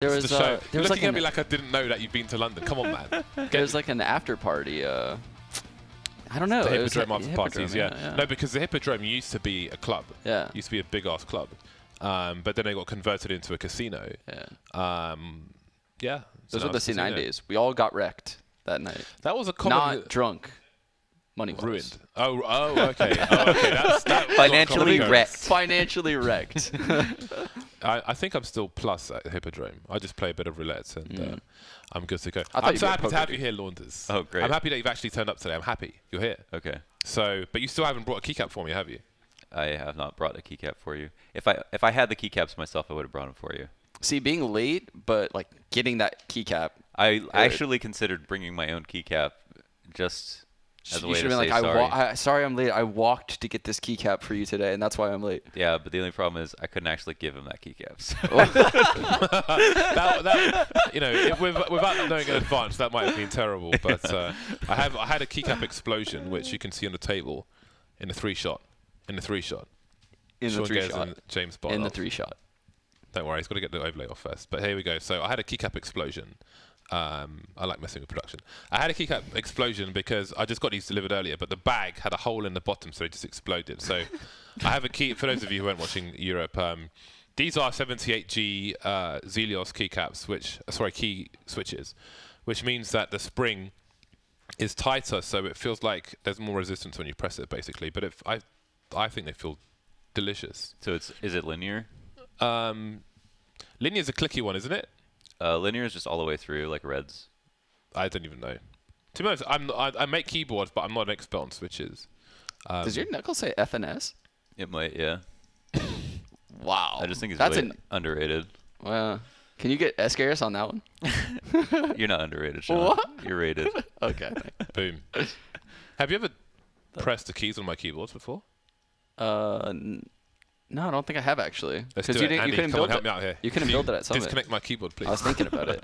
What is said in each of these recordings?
There was You're looking like at me like I didn't know that you'd been to London. Come on, man. There's like an after party. I don't know. The it was Hippodrome the after parties, yeah. No, because the Hippodrome used to be a club. Yeah. Used to be a big ass club, but then they got converted into a casino. Yeah. Yeah. Those were the C9 days. We all got wrecked that night. That was a common. Not drunk. Money ruined. Oh, okay. That's financially wrecked. Financially wrecked. I think I'm still plus at the Hippodrome. I just play a bit of roulette and I'm good to go. I'm so happy to have you here, Launders. Oh, great. I'm happy that you've actually turned up today. I'm happy you're here. Okay. So, but you still haven't brought a keycap for me, have you? I have not brought a keycap for you. If I had the keycaps myself, I would have brought them for you. See, being late, but like getting that keycap. I actually considered bringing my own keycap just as a way to say sorry. Sorry I'm late. I walked to get this keycap for you today, and that's why I'm late. Yeah, but the only problem is I couldn't actually give him that keycap. So. You know, without knowing in advance, that might have been terrible. But I had a keycap explosion, which you can see on the table, in the 3-shot. In the 3-shot. In the 3-shot. James Bond. In the 3-shot. Don't worry, he's got to get the overlay off first. But here we go. So I had a keycap explosion. I like messing with production. I had a keycap explosion because I just got these delivered earlier, but the bag had a hole in the bottom, so it just exploded. So I have a key, for those of you who weren't watching Europe, these are 78G Zelios keycaps, key switches, which means that the spring is tighter, so it feels like there's more resistance when you press it, basically. But I think they feel delicious. So is it linear? Linear is a clicky one, isn't it? Linear is just all the way through, like Reds. I don't even know. To be honest, I make keyboards, but I'm not an expert on switches. Does your knuckle say FNS? It might, yeah. Wow. I just think it's really underrated. Well, can you get Escaris on that one? You're not underrated, Sean. What? You're rated. Okay. Boom. Have you ever pressed the keys on my keyboards before? No, I don't think I have actually. Because you couldn't build it. Help me out here. You couldn't build it at Summit. Disconnect my keyboard, please. I was thinking about it.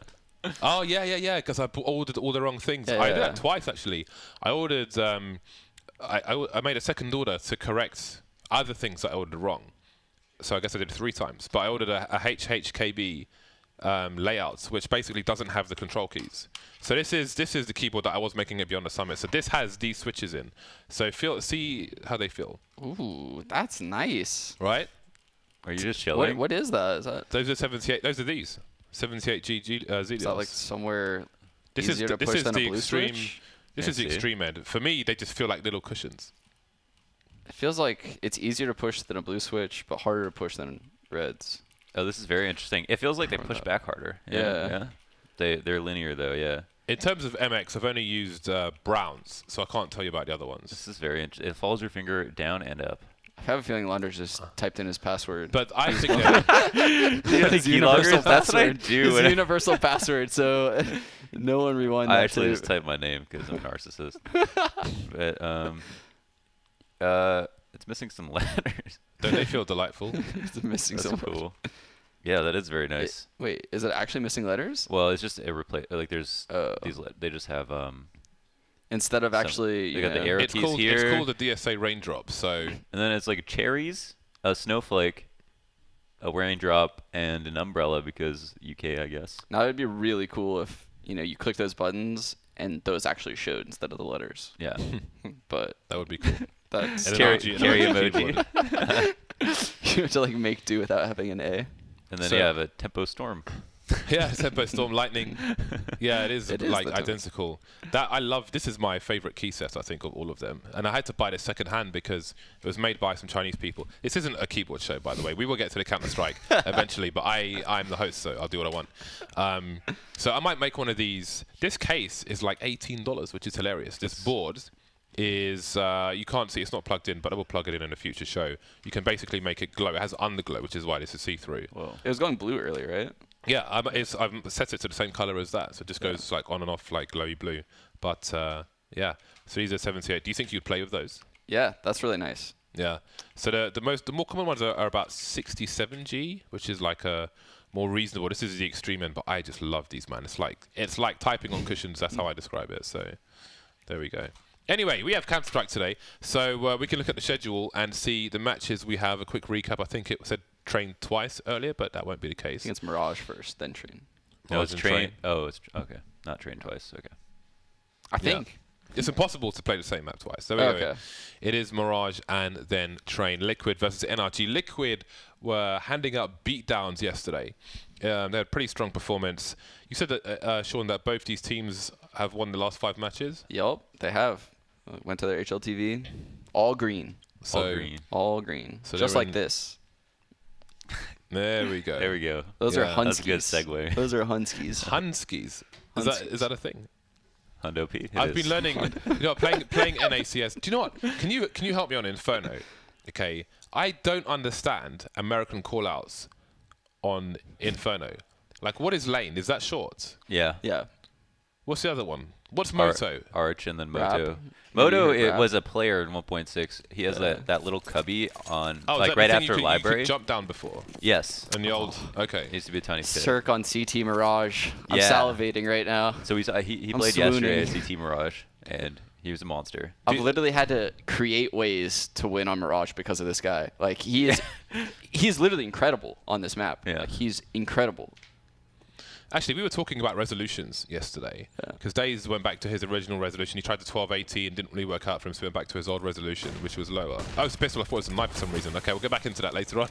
Oh yeah. Because I ordered all the wrong things. I did that twice actually. I ordered. I made a second order to correct other things that I ordered wrong. So I guess I did it 3 times. But I ordered a HHKB layout, which basically doesn't have the control keys. So this is the keyboard that I was making it Beyond the Summit. So this has these switches in. So see how they feel. Ooh, that's nice. Right? Are you just chilling? What is that? Is that? Those are 78. Those are these 78G Zelios. Is that like somewhere this easier to push than a blue extreme. switch? This is the extreme end. For me, they just feel like little cushions. It feels like it's easier to push than a blue switch, but harder to push than Reds. Oh, this is very interesting. It feels like they push back harder. Yeah. They're linear though. Yeah. In terms of MX, I've only used Browns, so I can't tell you about the other ones. This is very interesting. It follows your finger down and up. I have a feeling Launders just typed in his password. But I think that his universal password. That's what I do. His universal password, so no one rewind that. I actually just typed my name because I'm a narcissist. But it's missing some letters. Don't they feel delightful? It's missing That's so cool. Yeah, that is very nice. Wait, is it actually missing letters? Well, it's just a replace. Like there's these. They just have instead of actually. They got the arrow keys here. It's called a DSA raindrop. So. And then it's like cherries, a snowflake, a raindrop, and an umbrella because UK, I guess. Now it'd be really cool if you click those buttons and those actually showed instead of the letters. Yeah. But that would be cool. That's cherry emoji. You have to like make do without having an A. And then you have a Tempo Storm. Yeah, Tempo Storm Lightning. Yeah, it is like identical. That I love. This is my favorite key set, I think, of all of them. And I had to buy this second hand because it was made by some Chinese people. This isn't a keyboard show, by the way. We will get to the Counter-Strike eventually, but I'm the host, so I'll do what I want. So I might make one of these. This case is like $18, which is hilarious. This board is you can't see, it's not plugged in, but I will plug it in a future show. You can basically make it glow. It has underglow, which is why this is see-through. It was going blue earlier, right? Yeah, I've set it to the same color as that, so it just goes like on and off like glowy blue. But yeah, so these are 78. Do you think you'd play with those? Yeah, that's really nice. Yeah. So the more common ones are about 67G, which is like a more reasonable. This is the extreme end, but I just love these, man. It's like typing on cushions. That's how I describe it. So there we go. Anyway, we have Counter-Strike today, so we can look at the schedule and see the matches we have. A quick recap. I think it said Train twice earlier, but that won't be the I case. think it's Mirage first, then Train. No, Mirage it's and train. Oh, it's okay. Not train twice. Okay. I think. It's impossible to play the same map twice. So Okay. it is Mirage and then Train. Liquid versus NRG. Liquid were handing out beatdowns yesterday. They had a pretty strong performance. You said that, Sean, that both these teams have won the last 5 matches. Yup, they have. Went to their HLTV. All green. So All green. All green. So Just they're like in- this. There we go. There we go. Those Yeah, are Hunskies. that's a good segue. Those are Hunskies. Hunskies. Is that a thing? Hundo P. I've been learning, playing NACS. Do you know what? Can you help me on Inferno? Okay, I don't understand American callouts on Inferno. Like, what is lane? Is that short? Yeah. Yeah. What's the other one? What's Moto? Arch and then Rap. Moto. Moto, Maybe it Rap. was a player in 1.6. He has that little cubby on, Oh, is like that right the thing after you library. could jump down before. Yes. And the old. Okay. It used to be a tiny pit. Cirque on CT Mirage. I'm Yeah. salivating right now. So he I'm played yesterday swooning. at CT Mirage, and he was a monster. I've literally had to create ways to win on Mirage because of this guy. Like, he is he's literally incredible on this map. Yeah. Like, he's incredible. Actually, we were talking about resolutions yesterday because Daze went back to his original resolution. He tried the 1280 and didn't really work out for him, so he went back to his old resolution, which was lower. Oh, it's pistol. I thought it was a knife for some reason. Okay, we'll get back into that later on.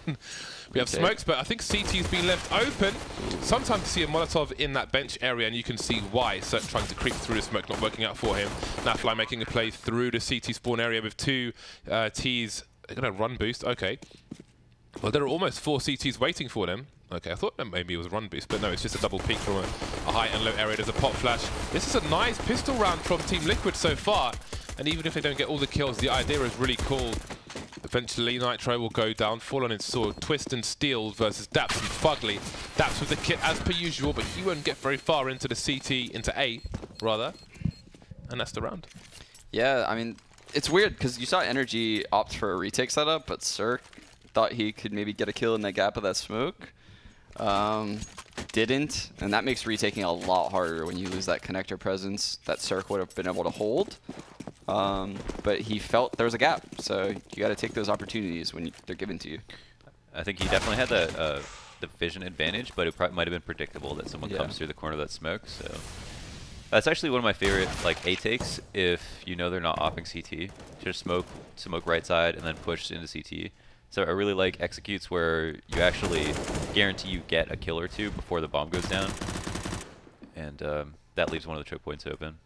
We have smokes, but I think CT's been left open. Sometimes you see a Molotov in that bench area, and you can see why. So trying to creep through the smoke, not working out for him. Nafly making a play through the CT spawn area with 2 Ts. They're going to run boost. Okay. Well, there are almost 4 CTs waiting for them. Okay, I thought that maybe it was run boost, but no, it's just a double peek from a high and low area. There's a pop flash. This is a nice pistol round from Team Liquid so far. And even if they don't get all the kills, the idea is really cool. Eventually, Nitro will go down, fall on his sword. Twist and Steel versus Daps and Fugly. Daps with the kit as per usual, but he won't get very far into the CT, into A, rather. And that's the round. Yeah, I mean, it's weird because you saw NRG opt for a retake setup, but Cirque thought he could maybe get a kill in the gap of that smoke. Didn't, and that makes retaking a lot harder when you lose that connector presence that Cirque would have been able to hold. But he felt there was a gap, so you got to take those opportunities when they're given to you. I think he definitely had the vision advantage, but it might have been predictable that someone comes through the corner of that smoke. So that's actually one of my favorite A takes. If you know they're not opping CT, just smoke right side and then push into CT. So I really like executes where you actually guarantee you get a kill or 2 before the bomb goes down, and that leaves one of the choke points open.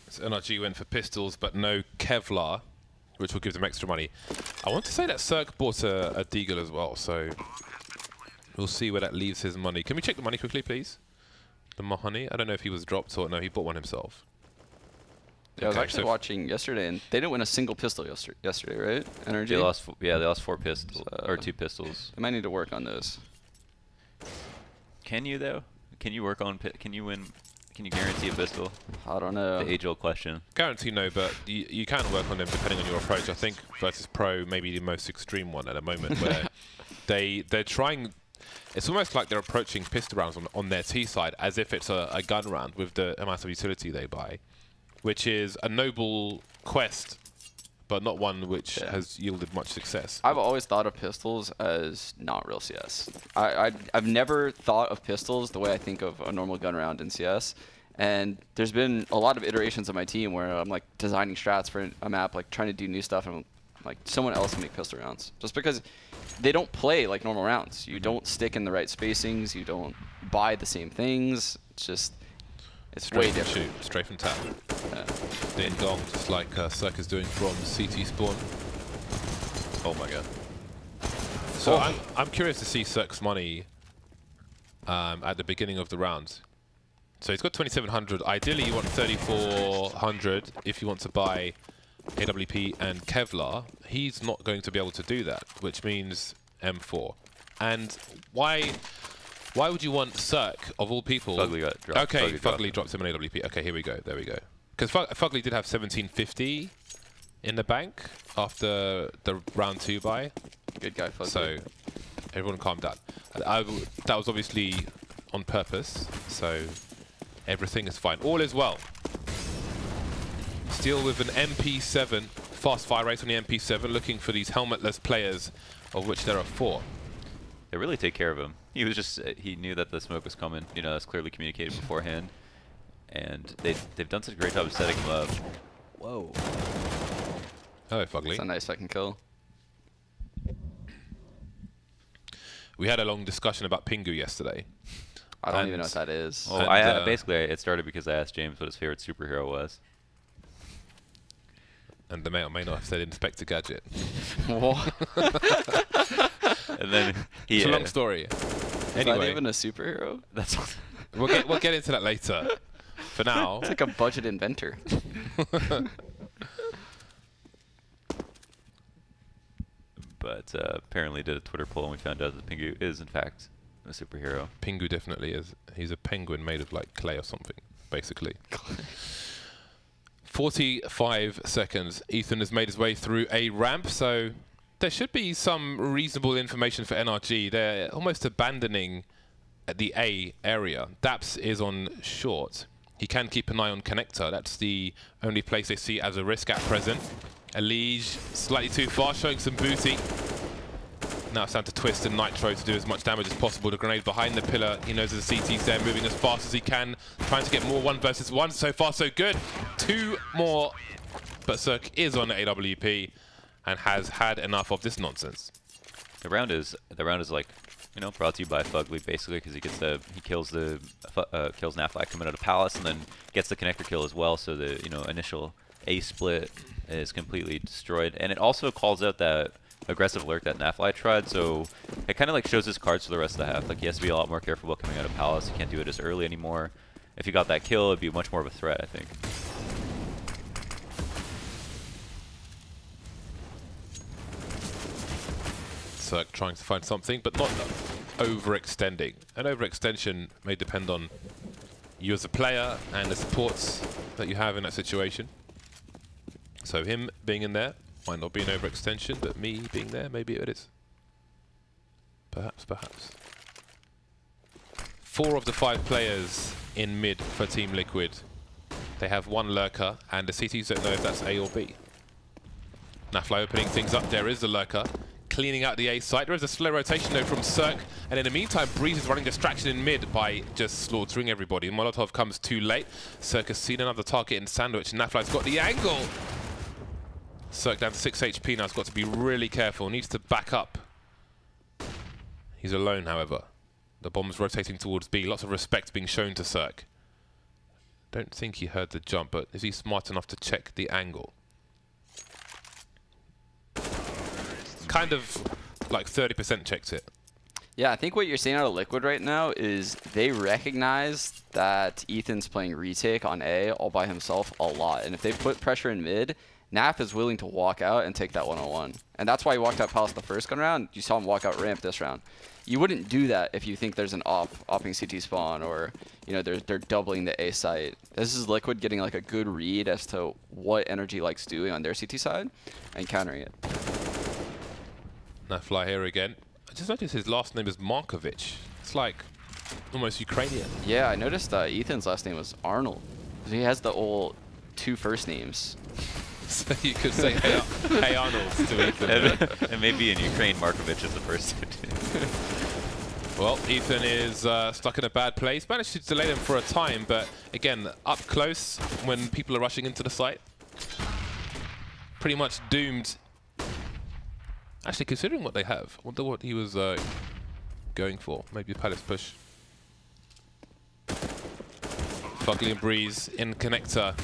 So NRG went for pistols, but no Kevlar, which will give them extra money. I want to say that Cirque bought a Deagle as well, so we'll see where that leaves his money. Can we check the money quickly, please? The money? I don't know if he was dropped or no, he bought one himself. Yeah, I was actually watching yesterday, and they didn't win a single pistol yesterday, right? NRG? They lost, they lost 4 pistols, or 2 pistols. They might need to work on those. Can you, though? Can you work on, can you win, can you guarantee a pistol? I don't know. The age-old question. Guarantee no, but you can work on them depending on your approach. I think versus Pro may be the most extreme one at the moment, where they're trying. It's almost like they're approaching pistol rounds on their T side as if it's a gun round with the amount of utility they buy, which is a noble quest, but not one which has yielded much success. I've always thought of pistols as not real CS. I've never thought of pistols the way I think of a normal gun round in CS. And there's been a lot of iterations of my team where I'm like designing strats for a map, like trying to do new stuff, and I'm like someone else can make pistol rounds. Just because they don't play like normal rounds. You don't stick in the right spacings. You don't buy the same things. It's just, it's way different. Shoot, strafe and tap. Ding dong, just like Cirque is doing from CT spawn. Oh my god. So I'm curious to see Cirque's money at the beginning of the round. So he's got 2,700. Ideally, you want 3,400 if you want to buy AWP and Kevlar. He's not going to be able to do that, which means M4. And why would you want Cirque, of all people? Fugly got dropped. Okay, Fugly dropped him an AWP. Okay, here we go. There we go. Because Fugly did have 1,750 in the bank after the round 2 buy. Good guy, Fugly. So everyone calm down. That was obviously on purpose, so everything is fine. All is well. Steel with an MP7, fast fire race on the MP7, looking for these helmetless players, of which there are 4. They really take care of him. He was just, he knew that the smoke was coming. You know, that's clearly communicated beforehand. And they've done such a great job of setting him up. Whoa. Hello, Fugly. That's a nice second kill. We had a long discussion about Pingu yesterday. I don't even know what that is. Well, basically, it started because I asked James what his favorite superhero was. And they may or may not have said Inspector Gadget. What? And then he... It's a long story. Anyway. Is that even a superhero? That's we'll get into that later. For now... It's like a budget inventor. But apparently did a Twitter poll and we found out that Pingu is, in fact, a superhero. Pingu definitely is. He's a penguin made of, like, clay or something, basically. 45 seconds. Ethan has made his way through a ramp, so there should be some reasonable information for NRG. They're almost abandoning the A area. Daps is on short. He can keep an eye on connector. That's the only place they see as a risk at present. Elige slightly too far, showing some booty. Now it's down to Twist and Nitro to do as much damage as possible. The grenade behind the pillar. He knows that the CT's there, moving as fast as he can, trying to get more 1 versus 1. So far, so good. 2 more. But Cirque is on AWP and has had enough of this nonsense. The round is like, you know, brought to you by Fugly basically, because he kills Naflac coming out of Palace and then gets the connector kill as well. So the initial A split is completely destroyed, and it also calls out that aggressive lurk that Nafly tried. So it kind of like shows his cards for the rest of the half. Like he has to be a lot more careful about coming out of Palace. He can't do it as early anymore. If he got that kill, it'd be much more of a threat, I think. Cirque trying to find something, but not overextending. An overextension may depend on you as a player and the supports that you have in that situation. So him being in there might not be an overextension, but me being there, maybe it is. Perhaps, perhaps. 4 of the 5 players in mid for Team Liquid. They have 1 lurker, and the CTs don't know if that's A or B. Nafly opening things up. There is the lurker, cleaning out the A site. There is a slow rotation though from Cirque, and in the meantime, Breeze is running distraction in mid by just slaughtering everybody. Molotov comes too late. Cirque has seen another target in Sandwich, and Nafly's got the angle. Cirque down to 6 HP now. He's got to be really careful. Needs to back up. He's alone, however. The bomb's rotating towards B. Lots of respect being shown to Cirque. Don't think he heard the jump, but is he smart enough to check the angle? Kind of like 30% checked it. Yeah, I think what you're seeing out of Liquid right now is they recognize that Ethan's playing retake on A all by himself a lot. And if they put pressure in mid, Naf is willing to walk out and take that one-on-one. And that's why he walked out Palace the first gun round. You saw him walk out ramp this round. You wouldn't do that if you think there's an opping CT spawn, or they're doubling the A site. This is Liquid getting like a good read as to what NRG likes doing on their CT side and countering it. Nafly here again. I just noticed his last name is Markovic. It's like almost Ukrainian. Yeah, I noticed Ethan's last name was Arnold. He has the old 2 first names. So you could say, hey Arnold to Ethan. And maybe in Ukraine, Markovic is the first. Well, Ethan is stuck in a bad place. Managed to delay them for a time, but again, up close when people are rushing into the site. Pretty much doomed. Actually, considering what they have, I wonder what he was going for. Maybe a Palace push. Fugly and Breeze in connector.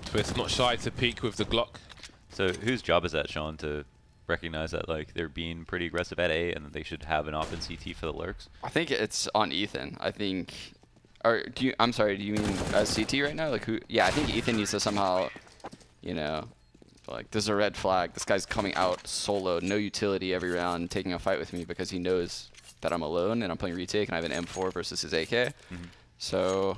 Twist not shy to peek with the Glock. So whose job is that, Sean, to recognize that like they're being pretty aggressive at A and that they should have an op in CT for the lurks? I think it's on Ethan. I think, or I'm sorry, do you mean CT right now? Like who? Yeah, I think Ethan needs to somehow, like this is a red flag. This guy's coming out solo, no utility every round, taking a fight with me because he knows that I'm alone and I'm playing retake and I have an M4 versus his AK. Mm-hmm. So,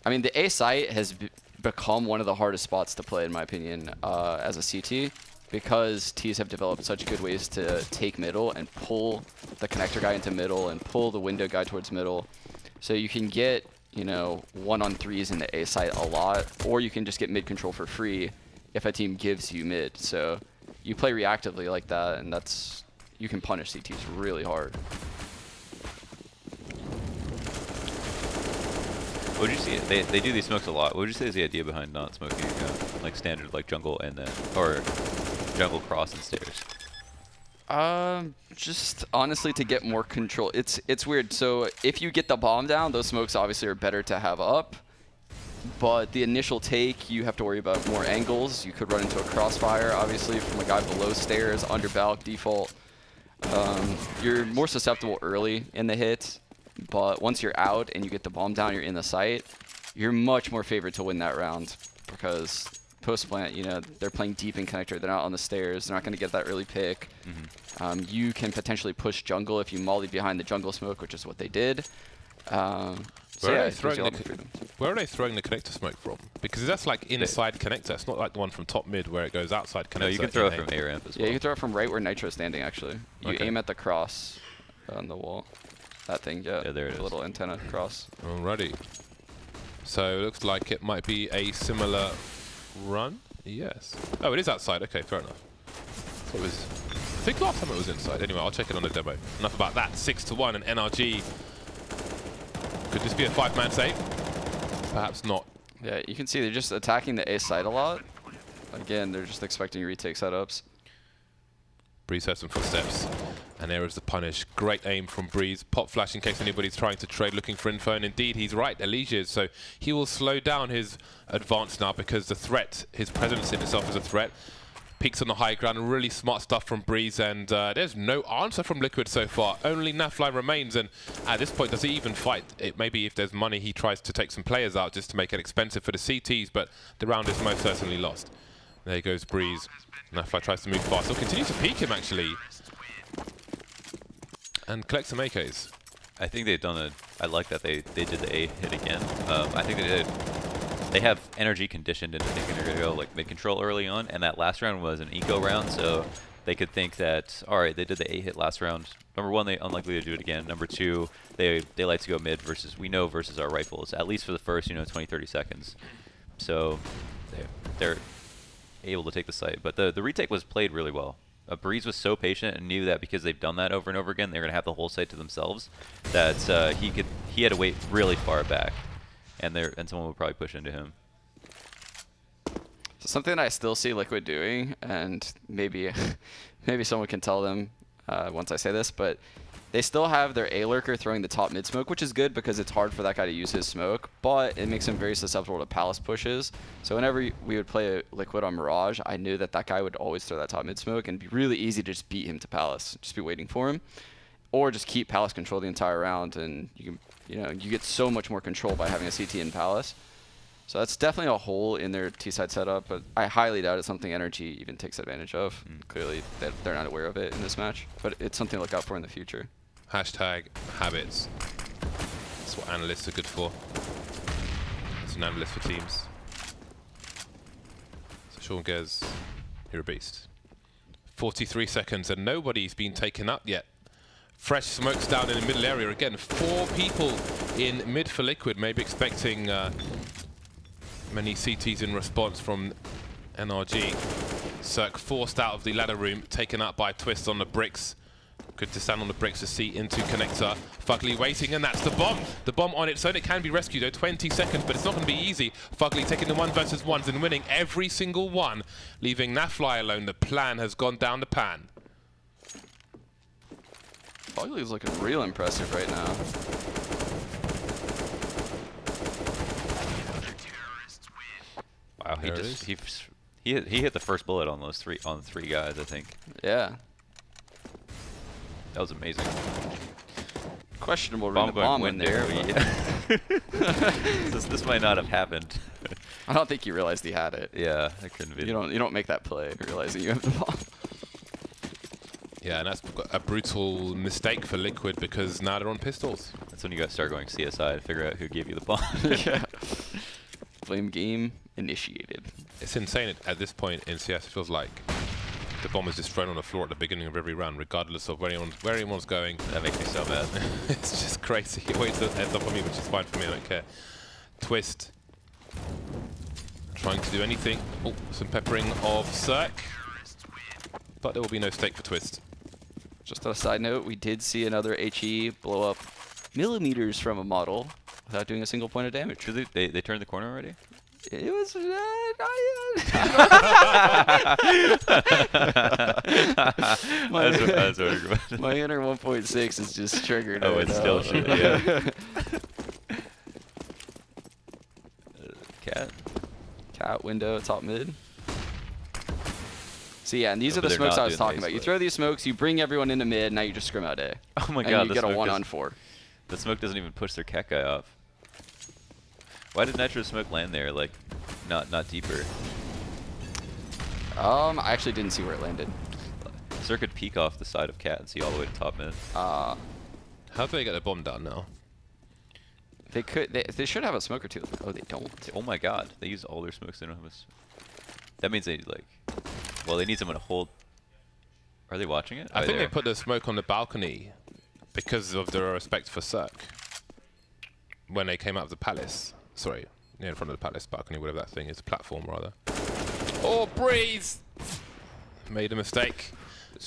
I mean, the A site has become one of the hardest spots to play, in my opinion, as a CT, because Ts have developed such good ways to take middle and pull the connector guy into middle and pull the window guy towards middle. So you can get you know, 1-on-3s in the A site a lot, or you can just get mid control for free if a team gives you mid. So you play reactively like that, and that's, you can punish CTs really hard. What would you see? They do these smokes a lot. What would you say is the idea behind not smoking like standard like jungle and then or jungle cross and stairs? Just honestly to get more control. It's weird. So if you get the bomb down, those smokes obviously are better to have up. But the initial take, you have to worry about more angles. You could run into a crossfire, obviously, from a guy below stairs, under balk, default. You're more susceptible early in the hit, but once you're out and you get the bomb down, you're in the site, you're much more favored to win that round because post-plant, you know, they're playing deep in connector. They're not on the stairs. They're not going to get that early pick. You can potentially push jungle if you molly behind the jungle smoke, which is what they did. Where are they throwing the connector smoke from? Because that's like inside connector. It's not like the one from top mid where it goes outside connector. No, you can throw it from A ramp as well. Yeah, you can throw it from right where Nitro's standing, actually. You aim at the cross on the wall. That thing, yeah. Yeah, there it is. A little antenna cross. Alrighty. So it looks like it might be a similar run. Yes. Oh, it is outside. Okay, fair enough. I think last time it was inside. Anyway, I'll check it on the demo. Enough about that. 6-1 and NRG. Could this be a 5-man save? Perhaps not. Yeah, you can see they're just attacking the A side a lot. Again, they're just expecting retake setups. Breeze heard some footsteps, and there is the punish. Great aim from Breeze. Pop flash in case anybody's trying to trade, looking for info, and indeed he's right, Elijah, so he will slow down his advance now because the threat, his presence in itself is a threat. Peaks on the high ground, really smart stuff from Breeze, and there's no answer from Liquid so far. Only Nafly remains, and at this point, does he even fight? Maybe if there's money, he tries to take some players out just to make it expensive for the CTs, but the round is most certainly lost. There goes Breeze. Nafly tries to move fast. He'll continue to peek him, actually, and collect some AKs. I think they've done I like that they did the A hit again. I think they have NRG conditioned into thinking they're going to go like mid-control early on, and that last round was an eco round, so they could think that, all right, they did the A hit last round. Number one, they unlikely to do it again. Number two, they like to go mid versus, we know, versus our rifles, at least for the first, 20, 30 seconds. So they're able to take the site. But the retake was played really well. Breeze was so patient and knew that because they've done that over and over again, they're going to have the whole site to themselves, that he had to wait really far back. And someone would probably push into him. So something I still see Liquid doing, and maybe someone can tell them once I say this, but they still have their A lurker throwing the top mid smoke, which is good because it's hard for that guy to use his smoke, but it makes him very susceptible to palace pushes. So whenever we would play a Liquid on Mirage, I knew that guy would always throw that top mid smoke, and it'd be really easy to just beat him to palace, just be waiting for him, or just keep palace control the entire round, and you get so much more control by having a CT in palace. So that's definitely a hole in their T-side setup, but I highly doubt it's something NRG even takes advantage of. Clearly, they're not aware of it in this match, but it's something to look out for in the future. Hashtag habits. That's what analysts are good for. It's an analyst for teams. So Sean Gez, you're a beast. 43 seconds, and nobody's been taken up yet. Fresh smokes down in the middle area. Again, 4 people in mid for Liquid. Maybe expecting many CTs in response from NRG. Cirque forced out of the ladder room, taken up by Twist on the bricks. Good to stand on the bricks to see into connector. Fugly waiting, and that's the bomb. The bomb on its own. It can be rescued, though. 20 seconds, but it's not going to be easy. Fugly taking the 1 versus 1s and winning every single one, leaving Nafly alone. The plan has gone down the pan. Fugly's looking real impressive right now. Wow, he hit the first bullet on those 3 guys, I think. Yeah. That was amazing. Questionable bomb in there. This might not have happened. I don't think he realized he had it. Yeah, that couldn't be. You don't make that play realizing you have the bomb. Yeah, and that's a brutal mistake for Liquid because now they're on pistols. That's when you got to start going CSI to figure out who gave you the bomb. Yeah. Blame game initiated. It's insane at this point in CS. It feels like the bomb is just thrown on the floor at the beginning of every round, regardless of where anyone's going. That makes me so mad. It's just crazy. He always does heads up on me, which is fine for me. I don't care. Twist. Trying to do anything. Oh, some peppering of Cirque. But there will be no stake for Twist. Just on a side note, we did see another HE blow up millimeters from a model without doing a single point of damage. They turned the corner already? It was not yet. My inner 1.6 is just triggered. Oh, it's still shit, yeah. Cat window, top mid. So yeah, and these are but the they're smokes not I was doing talking the about. You ace throw these smokes, you bring everyone into mid, now you just scrim out A. Oh my and god, you get a 1-on-4. The smoke doesn't even push their cat guy off. Why did Nitro Smoke land there, like, not deeper? I actually didn't see where it landed. Sir could peek off the side of Cat and see all the way to top mid. How do they get the bomb down now? They could. They should have a smoke or two. Oh, they don't. Oh my god, they used all their smokes. They don't have a. That means they like. Well, they need someone to hold. Are they watching it? I think they put the smoke on the balcony because of their respect for Cirque. When they came out of the palace. Sorry, in front of the palace balcony, whatever that thing is, platform rather. Oh, Breeze! Made a mistake.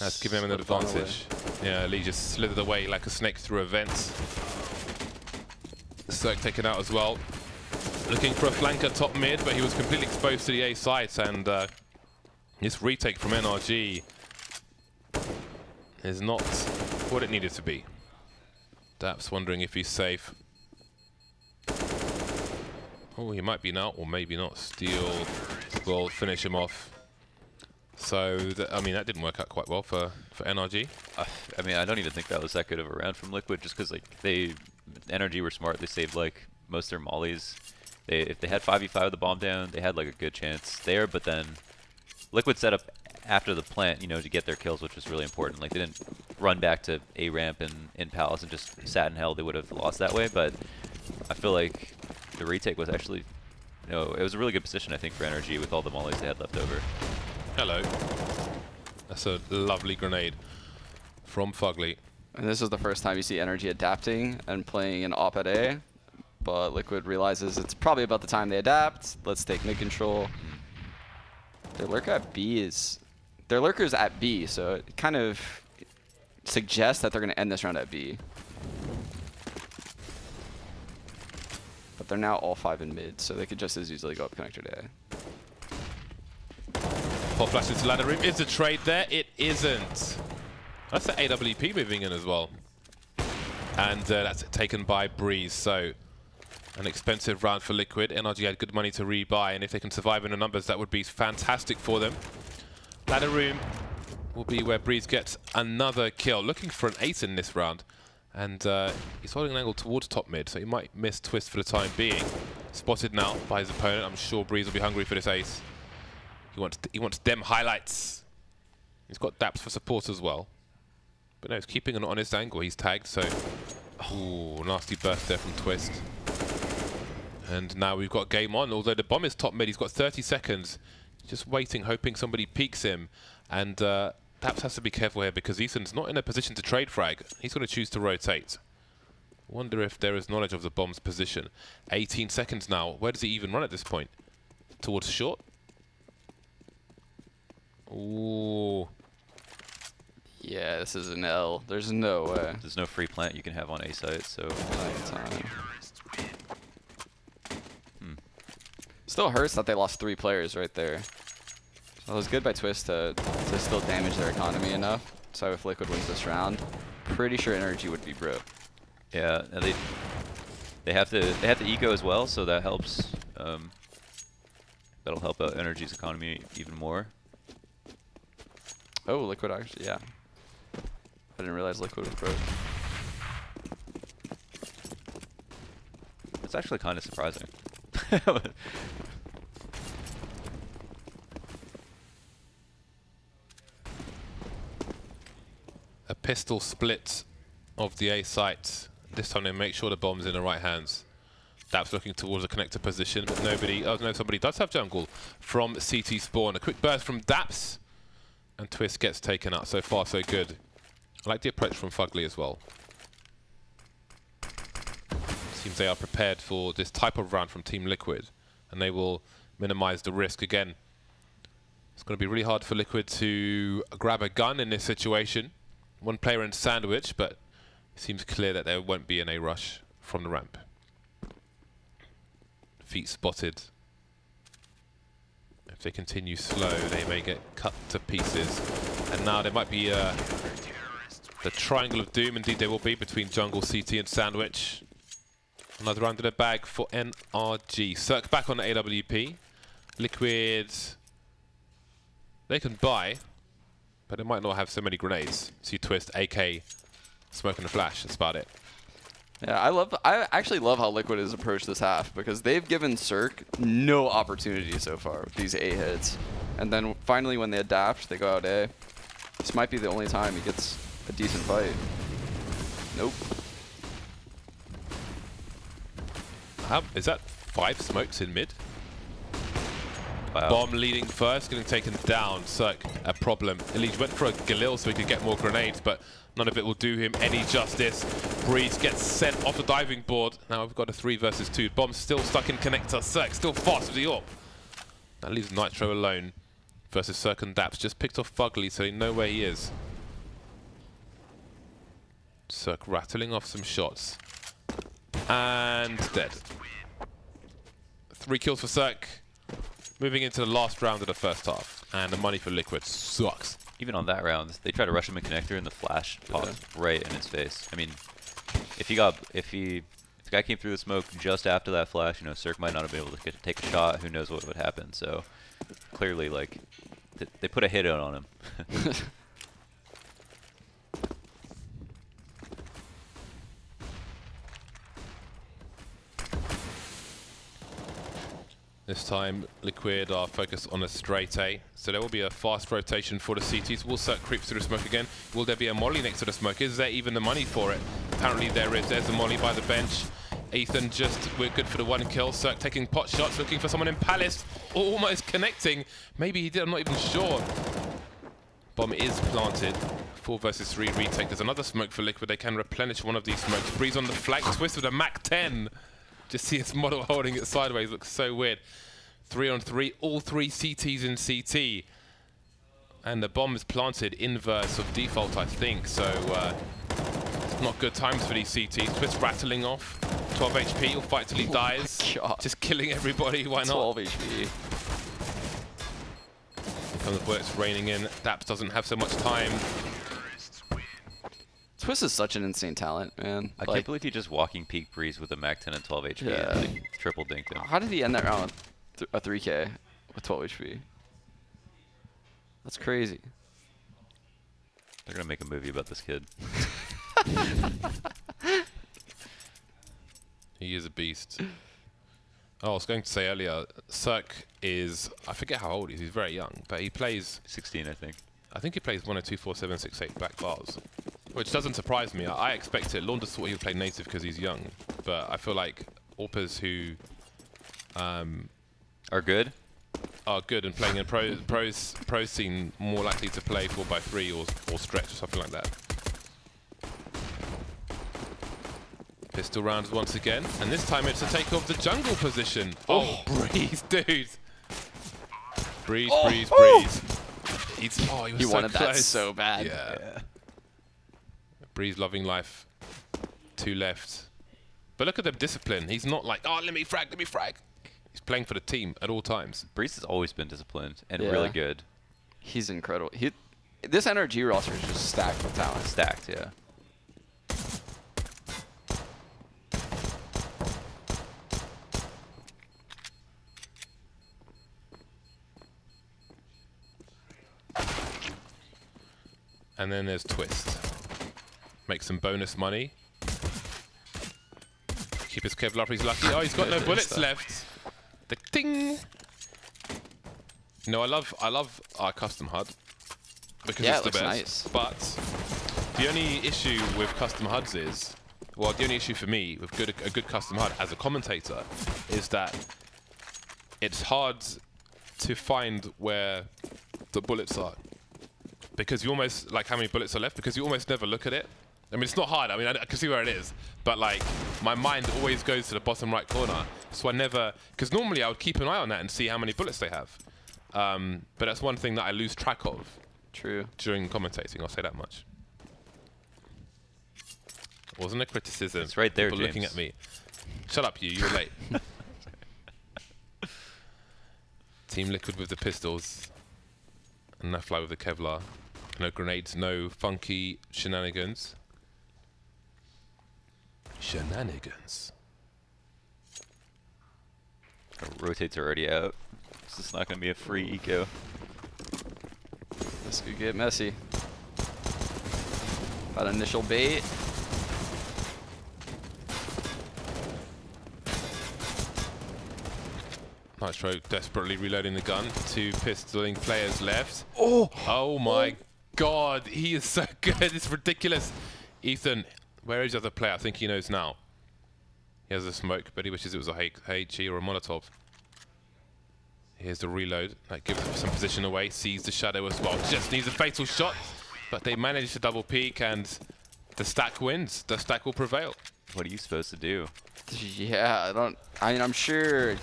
That's giving him an advantage. Yeah, Lee just slithered away like a snake through a vent. Cirque taken out as well. Looking for a flanker top mid, but he was completely exposed to the A sites, and this retake from NRG is not what it needed to be. Daps wondering if he's safe. Oh, he might be now, or maybe not. Steel will finish him off. So, I mean, that didn't work out quite well for NRG. I mean, I don't even think that was that good of a round from Liquid, just because like NRG were smart. They saved like most of their mollies. If they had 5v5 the bomb down, they had like a good chance there. But then Liquid set up after the plant, you know, to get their kills, which was really important. Like they didn't run back to A ramp and in Palace and just sat in hell. They would have lost that way. But I feel like the retake was actually, you know, it was a really good position I think for NRG with all the mollies they had left over. Hello. That's a lovely grenade from Fugly. And this is the first time you see NRG adapting and playing an op at A. But Liquid realizes it's probably about the time they adapt. Let's take mid control. Their lurker at B is... Their lurker's at B, so it kind of suggests that they're going to end this round at B. But they're now all 5 in mid, so they could just as easily go up connector to A. Pop flash into ladder room. Is the trade there? It isn't. That's the AWP moving in as well. And that's taken by Breeze. So an expensive round for Liquid. NRG had good money to rebuy, and if they can survive in the numbers, that would be fantastic for them. Ladder room will be where Breeze gets another kill. Looking for an ace in this round. And he's holding an angle towards top mid, so he might miss Twist for the time being. Spotted now by his opponent. I'm sure Breeze will be hungry for this ace. He wants them highlights. He's got Daps for support as well. But no, he's keeping an honest angle. He's tagged, so... Ooh, nasty burst there from Twist. And now we've got game on. Although the bomb is top mid, he's got 30 seconds. Just waiting, hoping somebody peeks him. And Daps has to be careful here because Ethan's not in a position to trade frag. He's going to choose to rotate. Wonder if there is knowledge of the bomb's position. 18 seconds now. Where does he even run at this point? Towards short? Ooh. Yeah, this is an L. There's no way. There's no free plant you can have on A site, so... Still hurts that they lost 3 players right there. So it was good by Twist to still damage their economy enough. So if Liquid wins this round, pretty sure NRG would be broke. Yeah, and they have to eco as well, so that helps. That'll help out NRG's economy even more. Oh, Liquid actually, yeah. I didn't realize Liquid was broke. It's actually kind of surprising. A pistol split of the A site. This time they make sure the bomb's in the right hands. Daps looking towards the connector position, but nobody... Oh no, somebody does have jungle from CT spawn. A quick burst from Daps. And Twist gets taken out. So far, so good. I like the approach from Fugly as well. Seems they are prepared for this type of round from Team Liquid. And they will minimize the risk again. It's going to be really hard for Liquid to grab a gun in this situation. One player in sandwich, but it seems clear that there won't be an A rush from the ramp. Feet spotted. If they continue slow, they may get cut to pieces. And now there might be the triangle of doom. Indeed, there will be between jungle, CT, and sandwich. Another round in the bag for NRG. Circ back on the AWP. Liquid, they can buy, but they might not have so many grenades. See Twist, AK, smoke and a flash. That's about it. Yeah, I actually love how Liquid has approached this half, because they've given Circ no opportunity so far with these A hits. And then finally when they adapt, they go out A. This might be the only time he gets a decent fight. Nope. Is that 5 smokes in mid? Wow. Bomb leading first, getting taken down. Circ, a problem. Elise went for a Galil so he could get more grenades, but none of it will do him any justice. Breeze gets sent off the diving board. Now we've got a 3 versus 2. Bomb still stuck in connector. Circ still fast with the AWP. That leaves Nitro alone versus Circ and Daps. Just picked off Fugly so they know where he is. Circ rattling off some shots. And dead. 3 kills for Circ. Moving into the last round of the first half. And the money for Liquid sucks. Even on that round, they try to rush him in connector and the flash popped right in his face. I mean, if the guy came through the smoke just after that flash, you know, Circ might not have been able to take a shot. Who knows what would happen? So clearly, like, they put a hit out on him. This time, Liquid are focused on a straight A, so there will be a fast rotation for the CTs. Will Circ creep through the smoke again? Will there be a molly next to the smoke? Is there even the money for it? Apparently there is. There's a molly by the bench. Ethan we're good for the 1 kill. Circ taking pot shots, looking for someone in Palace. Almost connecting. Maybe he did, I'm not even sure. Bomb is planted. 4 versus 3 retake. There's another smoke for Liquid. They can replenish one of these smokes. Breeze on the flag, Twist with a Mac 10. Just see his model holding it sideways, looks so weird. 3 on 3, all 3 CTs in CT. And the bomb is planted inverse of default, I think. So, not good times for these CTs. Twist rattling off. 12 HP, he'll fight till he dies. Just killing everybody, why not? 12 HP. Here come the bullets raining in. Daps doesn't have so much time. Twist is such an insane talent, man. I can't believe he just walking peak Breeze with a Mac 10 and 12 HP. Yeah. And triple dinked him. How did he end that round with a 3K with 12 HP? That's crazy. They're gonna make a movie about this kid. He is a beast. Oh, I was going to say earlier, Circ is, I forget how old he is, he's very young, but he plays 16, I think. I think he plays 1 or 2, 4, 7, 6, 8 back bars. Which doesn't surprise me. I expect it. Launders thought he would play native because he's young. But I feel like AWPers who Are good? Are good and playing in pro scene more likely to play 4x3 or stretch or something like that. Pistol rounds once again. And this time it's to take off the jungle position. Oh, Breeze, dude. Breeze, Breeze, Breeze. He was He so wanted close. that so bad. Yeah. Breeze loving life. 2 left. But look at the discipline. He's not like, oh, let me frag, let me frag. He's playing for the team at all times. Breeze has always been disciplined and really good. He's incredible. This NRG roster is just stacked with talent. Stacked, yeah. And then there's Twist. Make some bonus money. Keep his Kevlar up, he's lucky. Oh, he's got no bullets left. The ding! No, I love our custom HUD. Because it's the best. Nice. But the only issue with custom HUDs is, well, the only issue for me with a good custom HUD as a commentator is that it's hard to find where the bullets are. because you almost, like how many bullets are left, because you almost never look at it. I mean, it's not hard. I mean, I can see where it is, but like my mind always goes to the bottom right corner. So I never, because normally I would keep an eye on that and see how many bullets they have. But that's one thing that I lose track of. True. During commentating, I'll say that much. It wasn't a criticism. It's right there, People James. looking at me. Shut up, you were late. Team Liquid with the pistols. And Nafly with the Kevlar. No grenades, no funky shenanigans. Shenanigans. Our rotates are already out. This is not going to be a free eco. This could get messy. That initial bait. Nitro desperately reloading the gun. 2 pistoling players left. Oh my god, he is so good. It's ridiculous. Ethan, where is the other player? I think he knows now. He has a smoke, but he wishes it was a HE or a Molotov. Here's the reload. That gives him some position away. Sees the shadow as well. Just needs a fatal shot, but they manage to double peek, and the stack wins. The stack will prevail. What are you supposed to do? Yeah, I mean, I'm sure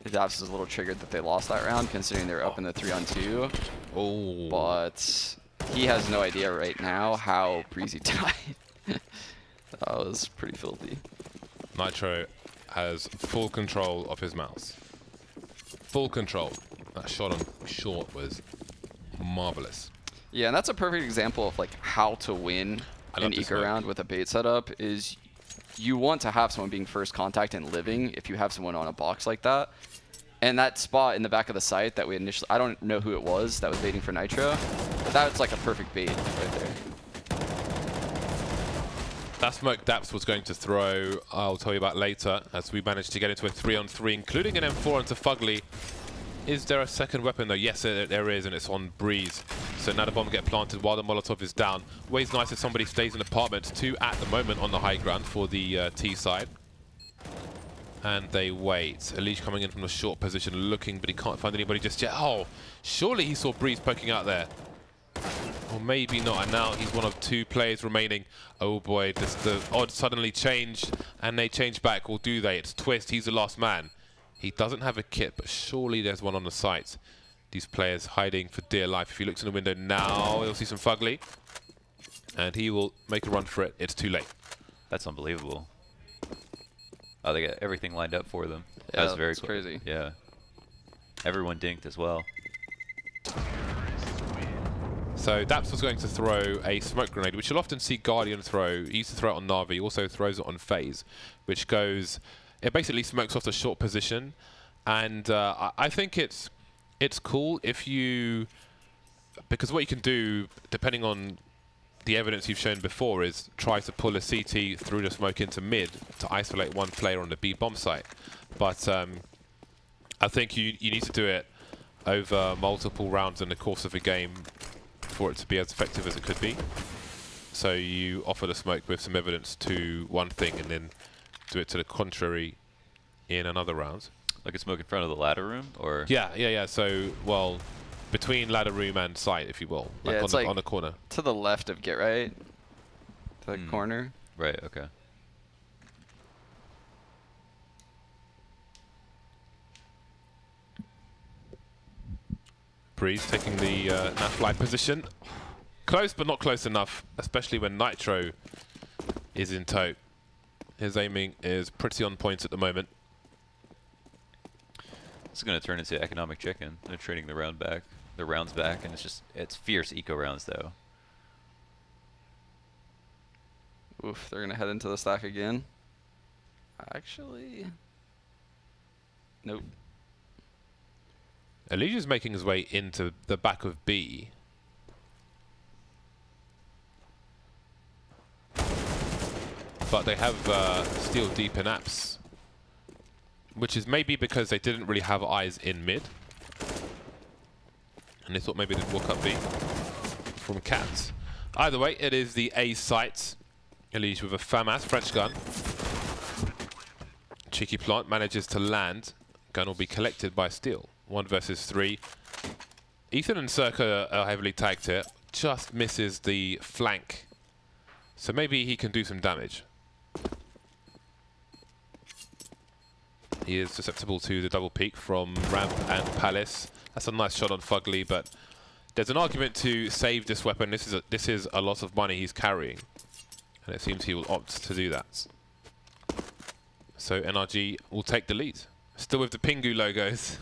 Daps is a little triggered that they lost that round, considering they were up in the 3-on-2. Oh. But he has no idea right now how Breezy died. That was pretty filthy. Nitro has full control of his mouse. Full control. That shot on short was marvelous. Yeah, and that's a perfect example of like how to win an eco round with a bait setup. Is you want to have someone being first contact and living if you have someone on a box like that. And that spot in the back of the site that we initially, I don't know who it was that was baiting for Nitro, but that's like a perfect bait right there. That smoke Daps was going to throw, I'll tell you about later, as we managed to get into a 3-on-3, including an M4 onto Fugly. Is there a second weapon though? Yes, there is, and it's on Breeze. So now the bomb get planted while the Molotov is down. Always nice if somebody stays in apartment. 2 at the moment on the high ground for the T side. And they wait. Elise coming in from the short position looking, but he can't find anybody just yet. Oh, surely he saw Breeze poking out there. Or maybe not, and now he's one of 2 players remaining. Oh boy, the odds suddenly changed, and they change back, or do they? It's Twist, he's the last man. He doesn't have a kit, but surely there's one on the site. These players hiding for dear life. If he looks in the window now, he'll see some Fugly, and he will make a run for it. It's too late. That's unbelievable. Oh, they got everything lined up for them. Yeah, that's very crazy. Yeah. Everyone dinked as well. So Daps was going to throw a smoke grenade, which you'll often see Guardian throw. He used to throw it on Na'Vi, he also throws it on FaZe, which goes, it basically smokes off the short position. And I think it's cool if you, because what you can do, depending on the evidence you've shown before, is try to pull a CT through the smoke into mid to isolate one player on the B bomb site. But I think you need to do it over multiple rounds in the course of a game for it to be as effective as it could be. So you offer the smoke with some evidence to one thing and then do it to the contrary in another round. Like a smoke in front of the ladder room, or? Yeah. So, well, between ladder room and site, if you will. Like yeah, on it's the, like on the corner. To the left of Get Right. To the corner. Right, okay. Breeze taking the Nafly position. Close, but not close enough, especially when Nitro is in tow. His aiming is pretty on point at the moment. This is going to turn into economic chicken. They're trading the rounds back, and it's fierce eco rounds though. Oof, they're gonna head into the stack again. Actually, nope. Elijah's making his way into the back of B. But they have Steel Deep in apps, which is maybe because they didn't really have eyes in mid. And they thought maybe they'd walk up B from Cats. Either way, it is the A site. Elijah with a FAMAS French gun. Cheeky plant manages to land. Gun will be collected by Steel. 1 versus 3. Ethan and Circa are heavily tagged here. just misses the flank. So maybe he can do some damage. He is susceptible to the double peek from Ramp and Palace. That's a nice shot on Fugly, but there's an argument to save this weapon. This is a lot of money he's carrying, and it seems he will opt to do that. So NRG will take the lead. Still with the Pingu logos.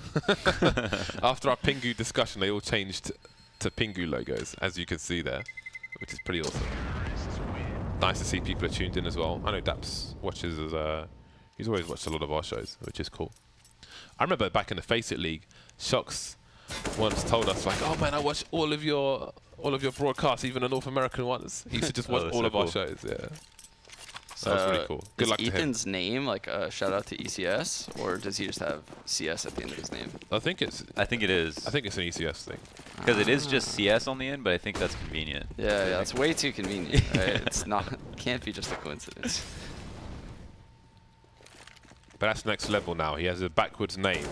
After our Pingu discussion, they all changed to Pingu logos, as you can see there, which is pretty awesome. Nice to see people are tuned in as well. I know Daps watches as he's always watched a lot of our shows, which is cool. I remember back in the FACEIT League, Shocks once told us like, "Oh man, I watch all of your broadcasts, even the North American ones." He used to just watch all of our shows. Yeah, so that was really cool. Good luck to him. Ethan's name like a shout out to ECS, or does he just have CS at the end of his name? I think it is. I think it's an ECS thing. Because it is just CS on the end, but I think that's convenient. Yeah, yeah, it's way too convenient. Right? It's not. Can't be just a coincidence. But that's next level now. He has a backwards name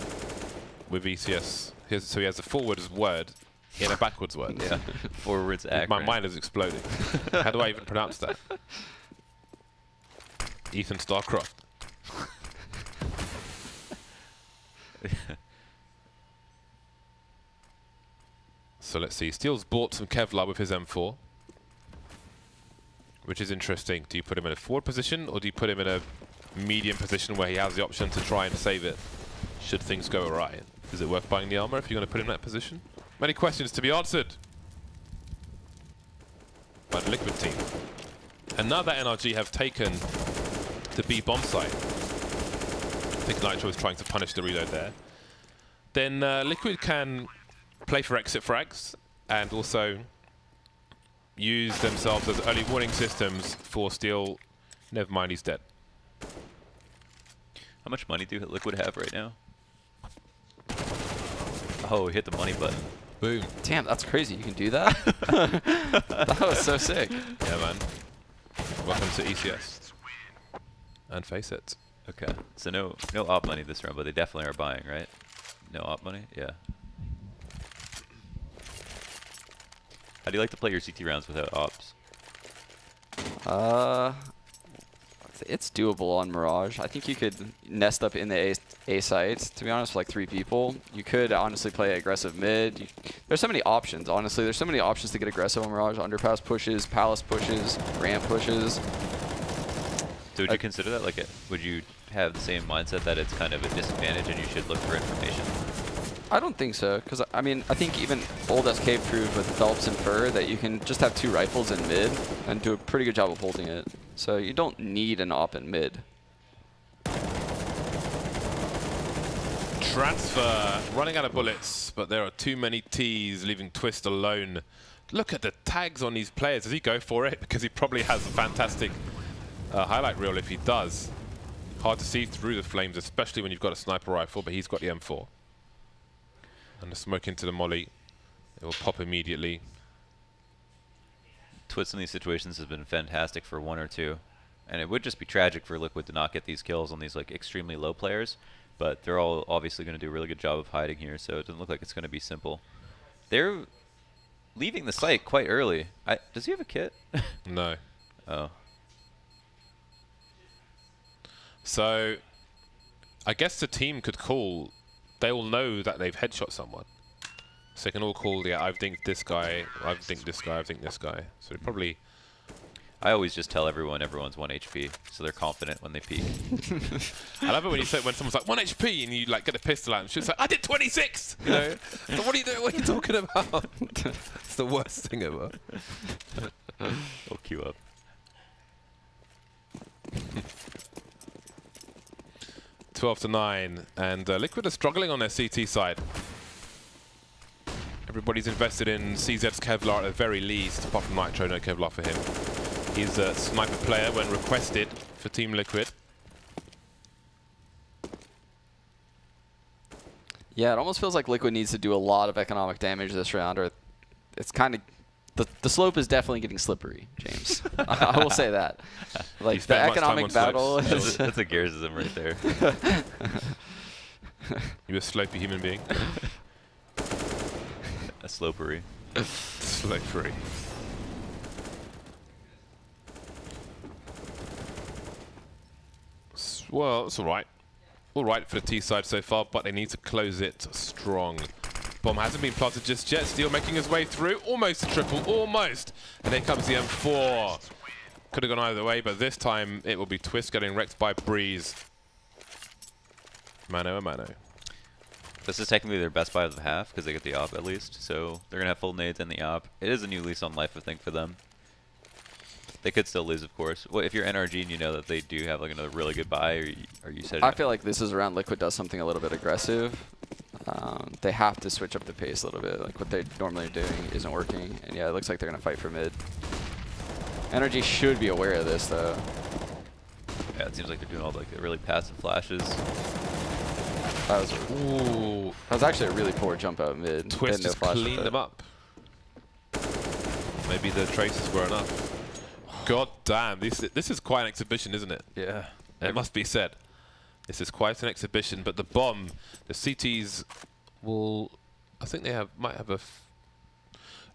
with ECS. So he has a forwards word in a backwards word. Yeah, forwards acronym. My mind is exploding. How do I even pronounce that? Ethan Starcroft. So let's see. Steele's bought some Kevlar with his M4, which is interesting. Do you put him in a forward position, or do you put him in a medium position where he has the option to try and save it should things go awry? Is it worth buying the armor if you're going to put him in that position? Many questions to be answered by the Liquid team. And now that NRG have taken the B bomb site, I think Nitro is trying to punish the reload there, then Liquid can play for exit frags and also use themselves as early warning systems for Steele. Never mind, he's dead. How much money do Liquid have right now? Oh, hit the money button. Boom. Damn, that's crazy. You can do that? That was so sick. Yeah, man. Welcome to ECS. And FACEIT. Okay. So no op money this round, but they definitely are buying, right? No op money? Yeah. How do you like to play your CT rounds without ops? It's doable on Mirage. I think you could nest up in the A site, to be honest, with like 3 people. You could honestly play aggressive mid. There's so many options, honestly. There's so many options to get aggressive on Mirage. Underpass pushes, Palace pushes, ramp pushes. So would you consider that like would you have the same mindset that it's kind of a disadvantage and you should look for information? I don't think so, because I mean, I think even old SK proved with Phelps and Fur that you can just have 2 rifles in mid and do a pretty good job of holding it. So you don't need an op in mid. Transfer, running out of bullets, but there are too many T's, leaving Twist alone. Look at the tags on these players. Does he go for it? Because he probably has a fantastic highlight reel if he does. Hard to see through the flames, especially when you've got a sniper rifle, but he's got the M4. And the smoke into the molly. It will pop immediately. Twist in these situations has been fantastic for 1 or 2. And it would just be tragic for Liquid to not get these kills on these like extremely low players. But they're all obviously going to do a really good job of hiding here, so it doesn't look like it's going to be simple. They're leaving the site quite early. Does he have a kit? No. Oh. So, I guess the team could call. They all know that they've headshot someone. So they can all call, yeah, I think this guy, I think this guy, I think this guy. So they probably... I always just tell everyone's 1 HP, so they're confident when they peek. I love it when you say, when someone's like, 1 HP, and you like get a pistol out, and she's like, I did 26! You know? So what are you doing? What are you talking about? It's the worst thing ever. We'll queue up. 12-9, and Liquid are struggling on their CT side. Everybody's invested in CZ's Kevlar at the very least, apart from Nitro, no Kevlar for him. He's a sniper player when requested for Team Liquid. Yeah, it almost feels like Liquid needs to do a lot of economic damage this round, or it's kind of... The slope is definitely getting slippery, James. I will say that. Like, the economic battle is... That's a Gearsism right there. You a slopey human being? A slopery. Slavery. Well, it's alright. Alright for the T side so far, but they need to close it strong. Bomb hasn't been planted just yet. Steel making his way through. Almost a triple, almost. And here comes the M4. Could have gone either way, but this time it will be Twist getting wrecked by Breeze. Mano a mano. This is technically their best buy of the half because they get the op at least. So they're going to have full nades and the op. It is a new lease on life, I think, for them. They could still lose, of course. Well, if you're NRG and you know that they do have like another really good buy, or you said. I feel like this is around Liquid does something a little bit aggressive. They have to switch up the pace a little bit. Like what they normally are doing isn't working. And yeah, it looks like they're gonna fight for mid. NRG should be aware of this though. Yeah, it seems like they're doing all like the really passive flashes. That was actually a really poor jump out mid. Twist just cleaned them up. Maybe the traces were enough. God damn, this is quite an exhibition, isn't it? Yeah. It must be said. This is quite an exhibition, but the bomb, the CTs will, I think they might have a,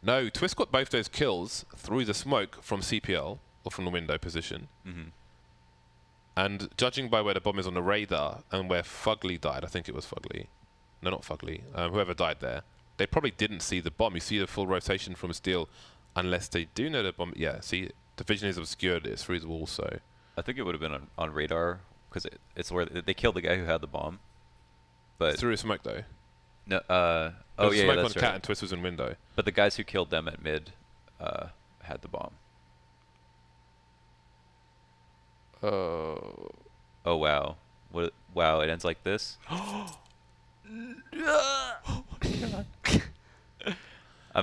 no, Twist got both those kills through the smoke from CPL, or from the window position. Mm-hmm. And judging by where the bomb is on the radar, and where Fugly died, I think it was Fugly. No, not Fugly, whoever died there, they probably didn't see the bomb. You see the full rotation from Steel, unless they do know the bomb. Yeah, see, the vision is obscured, it's through the wall, so. I think it would have been on radar, because it's where they killed the guy who had the bomb. But through a smoke, though. No, oh yeah, that's smoke on right. Cat and Twist was in window. But the guys who killed them at mid had the bomb. Oh. Oh wow! Wow! It ends like this. I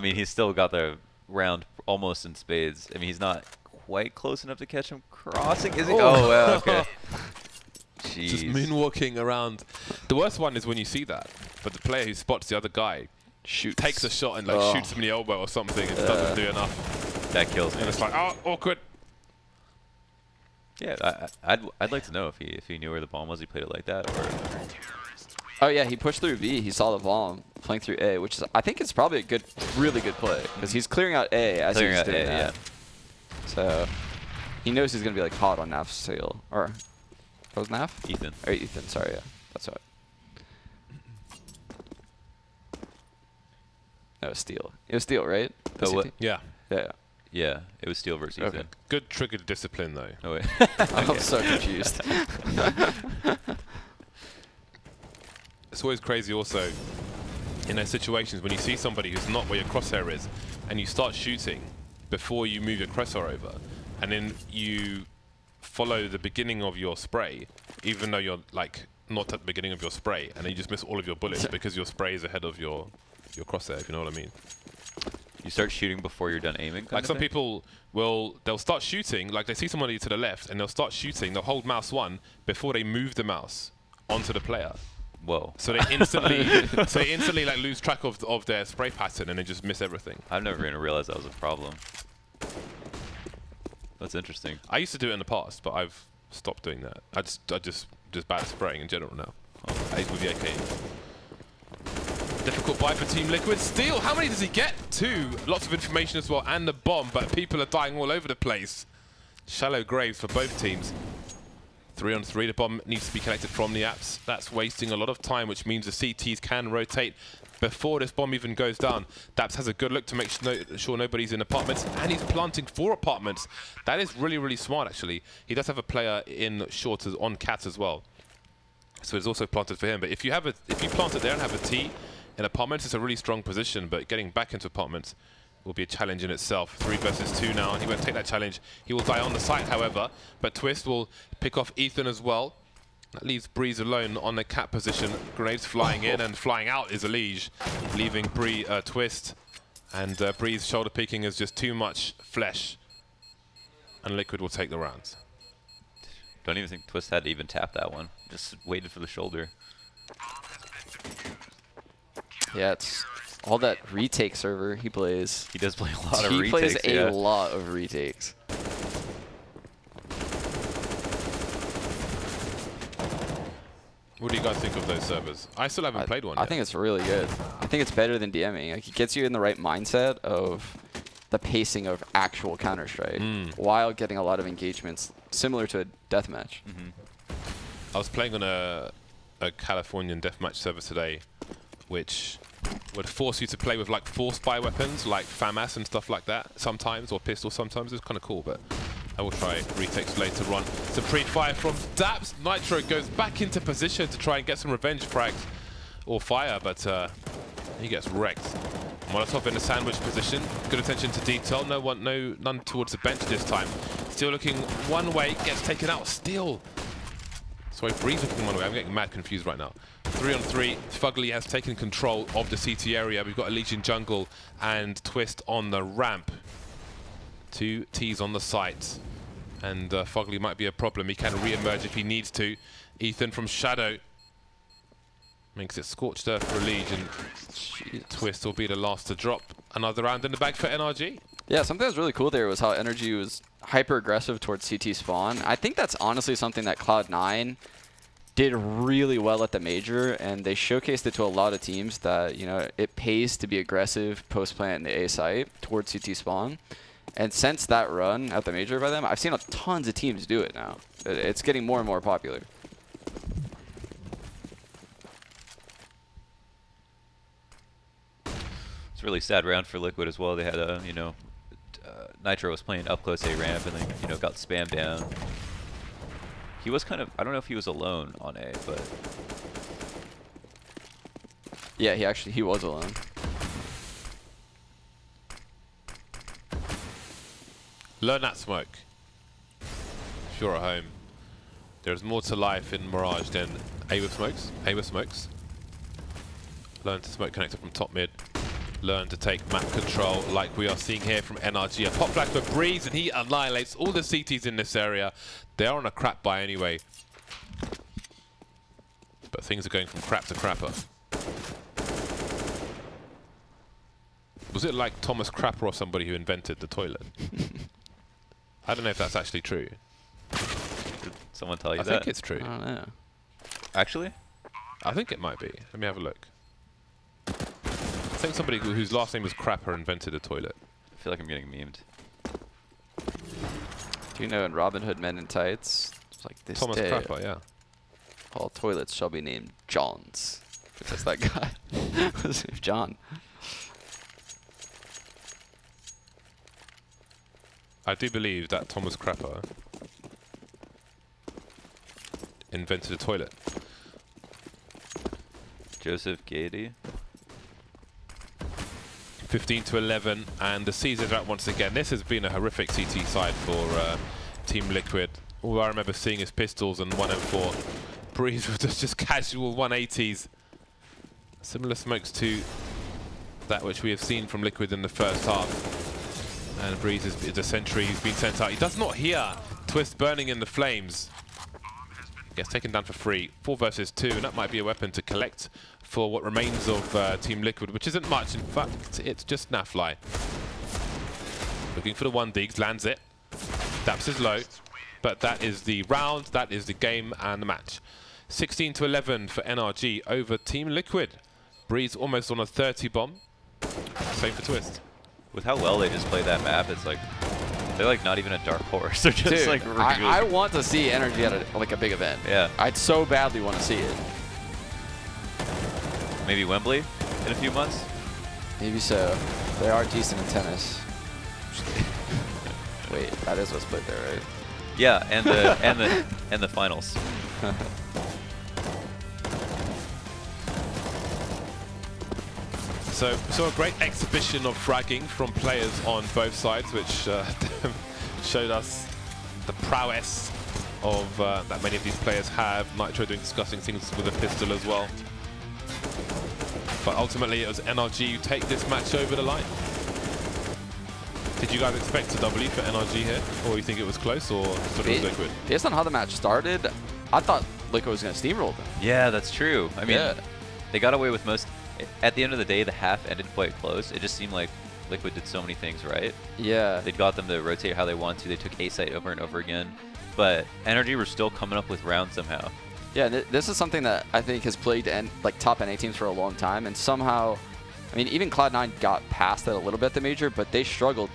mean, he's still got the round almost in spades. I mean, he's not quite close enough to catch him crossing, is he? Oh wow! Okay. Jeez. Just moonwalking around. The worst one is when you see that, but the player who spots the other guy takes a shot and like shoots him in the elbow or something and doesn't do enough. That kills me. And it's like, oh, awkward. Yeah, I'd like to know if he knew where the bomb was. He played it like that, or. Oh yeah, he pushed through B. He saw the bomb playing through A, which is I think it's probably a really good play because he's clearing out A as he's doing that. Yeah. So he knows he's gonna be like hot on Naf's sale, or what was Naf? Ethan. Or Ethan. Sorry, yeah, that's right. No, Steel. It was Steel, right? Oh, what? Yeah. Yeah. Yeah, it was Steel versus Ethan. Good triggered discipline though. Oh wait. I'm so confused. It's always crazy also in those situations when you see somebody who's not where your crosshair is and you start shooting before you move your crosshair over and then you follow the beginning of your spray even though you're like not at the beginning of your spray and then you just miss all of your bullets because your spray is ahead of your crosshair, if you know what I mean. You start shooting before you're done aiming? Like some people they'll start shooting, like they see somebody to the left and they'll start shooting, they'll hold mouse 1 before they move the mouse onto the player. Whoa. So they instantly like lose track of their spray pattern and they just miss everything. I've never even realized that was a problem. That's interesting. I used to do it in the past, but I've stopped doing that. I just bad at spraying in general now. I use with the AK. Difficult buy for Team Liquid. Steel, how many does he get? 2. Lots of information as well, and the bomb, but people are dying all over the place. Shallow graves for both teams. 3-on-3, the bomb needs to be collected from the apps. That's wasting a lot of time, which means the CTs can rotate before this bomb even goes down. Daps has a good look to make sure nobody's in apartments, and he's planting 4 apartments. That is really, really smart, actually. He does have a player in short on Cat as well. So it's also planted for him. But if you plant it there and have a T in apartments, it's a really strong position, but getting back into apartments will be a challenge in itself. 3 versus 2 now. He won't take that challenge. He will die on the site, however, but Twist will pick off Ethan as well. That leaves Breeze alone on the Cat position. Grenades flying in and flying out is Elige, leaving Twist. And Breeze shoulder peeking is just too much flesh. And Liquid will take the rounds. Don't even think Twist had to even tap that one. Just waited for the shoulder. Yeah, it's all that retake server he plays. He does play a lot of retakes. He plays a lot of retakes. What do you guys think of those servers? I still haven't played one yet. I think it's really good. I think it's better than DMing. Like, it gets you in the right mindset of the pacing of actual Counter-Strike while getting a lot of engagements similar to a deathmatch. I was playing on a Californian deathmatch server today, which would force you to play with like force buy weapons like FAMAS and stuff like that sometimes, or pistols sometimes. It's kind of cool, but I will try retakes later on. Some pre-fire from Daps. Nitro goes back into position to try and get some revenge frags or fire, but he gets wrecked. Molotov in the sandwich position. Good attention to detail. None towards the bench this time. Still looking one way. Gets taken out. Still. Sorry, Breeze looking one way. I'm getting mad confused right now. 3-on-3. Fugly has taken control of the CT area. We've got a Legion jungle and Twist on the ramp. 2 T's on the site. And Fugly might be a problem. He can re-emerge if he needs to. Ethan from Shadow makes it scorched earth for a Legion. Twist will be the last to drop. Another round in the bag for NRG. Yeah, something that was really cool there was how NRG was hyper-aggressive towards CT spawn. I think that's honestly something that Cloud9 did really well at the major, and they showcased it to a lot of teams that, you know, it pays to be aggressive post-plant in the A site towards CT spawn. And since that run at the major by them, I've seen tons of teams do it now. It's getting more and more popular. It's a really sad round for Liquid as well. They had a, Nitro was playing up close A ramp and then, got spammed down. He was kind of, I don't know if he was alone on A, but. Yeah, he was alone. Learn that smoke. If you're at home, there's more to life in Mirage than A with smokes. A with smokes. Learn to smoke connector from top mid. Learn to take map control like we are seeing here from NRG. A pop flag for Breeze, and he annihilates all the CTs in this area. They are on a crap buy anyway. But things are going from crap to crapper. Was it like Thomas Crapper or somebody who invented the toilet? I don't know if that's actually true. Did someone tell you that? I think it's true. I don't know. Actually? I think it might be. Let me have a look. I think somebody whose last name was Crapper invented a toilet. I feel like I'm getting memed. Do you know in Robin Hood Men in Tights, it's like this Thomas day, Crapper, yeah. all toilets shall be named Johns. Because that guy was named John. I do believe that Thomas Crapper invented a toilet. Joseph Gady. 15-11, and the Caesars are out once again. This has been a horrific CT side for Team Liquid. All I remember seeing is pistols and 104. Breeze with just casual 180s. Similar smokes to that which we have seen from Liquid in the first half. And Breeze is a sentry. He's been sent out. He does not hear Twist burning in the flames. Gets taken down for free. 4 versus 2, and that might be a weapon to collect for what remains of Team Liquid, which isn't much. In fact, it's just Nafly. Looking for the 1 digs, lands it. Daps is low, but that is the round, that is the game and the match. 16-11 for NRG over Team Liquid. Breeze almost on a 30 bomb. Same for Twist. With how well they just play that map, it's like they're like not even a dark horse. They're just Dude, like really I want to see NRG at like a big event. Yeah. I'd so badly want to see it. Maybe Wembley in a few months. Maybe so. They are decent in tennis. Wait, that is what's played there, right? Yeah, and the finals. So a great exhibition of fragging from players on both sides, which showed us the prowess of that many of these players have. Nitro doing disgusting things with a pistol as well. But ultimately, it was NRG who take this match over the line. Did you guys expect a W for NRG here, or you think it was close, or sort of Liquid? Based on how the match started, I thought Liquid was going to steamroll them. Yeah, that's true. I mean, Yeah. they got away with most. At the end of the day, the half ended quite close. It just seemed like Liquid did so many things right. Yeah. They got them to rotate how they want to. They took A site over and over again. But NRG were still coming up with rounds somehow. Yeah, this is something that I think has plagued top NA teams for a long time, and somehow, I mean, even Cloud9 got past that a little bit at the major, but they struggled.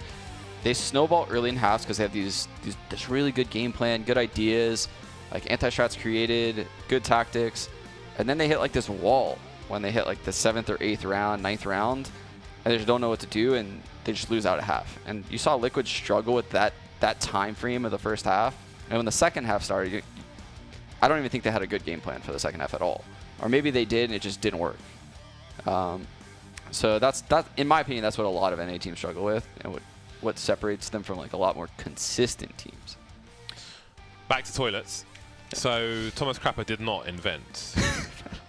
They snowball early in halves because they have this really good game plan, good ideas, like anti-strats created, good tactics, and then they hit like this wall when they hit like the 7th or 8th round, 9th round, and they just don't know what to do, and they just lose out at half. And you saw Liquid struggle with that time frame of the first half, and when the second half started, I don't even think they had a good game plan for the second half at all. Or maybe they did and it just didn't work. So that's in my opinion, that's what a lot of NA teams struggle with, and what separates them from like a lot more consistent teams. Back to toilets. So Thomas Crapper did not invent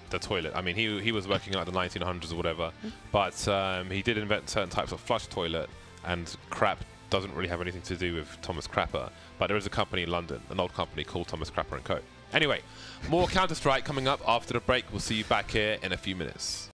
the toilet. I mean, he was working like the 1900s or whatever, but he did invent certain types of flush toilet, and crap doesn't really have anything to do with Thomas Crapper, but there is a company in London, an old company called Thomas Crapper & Co. Anyway, more Counter-Strike coming up after the break. We'll see you back here in a few minutes.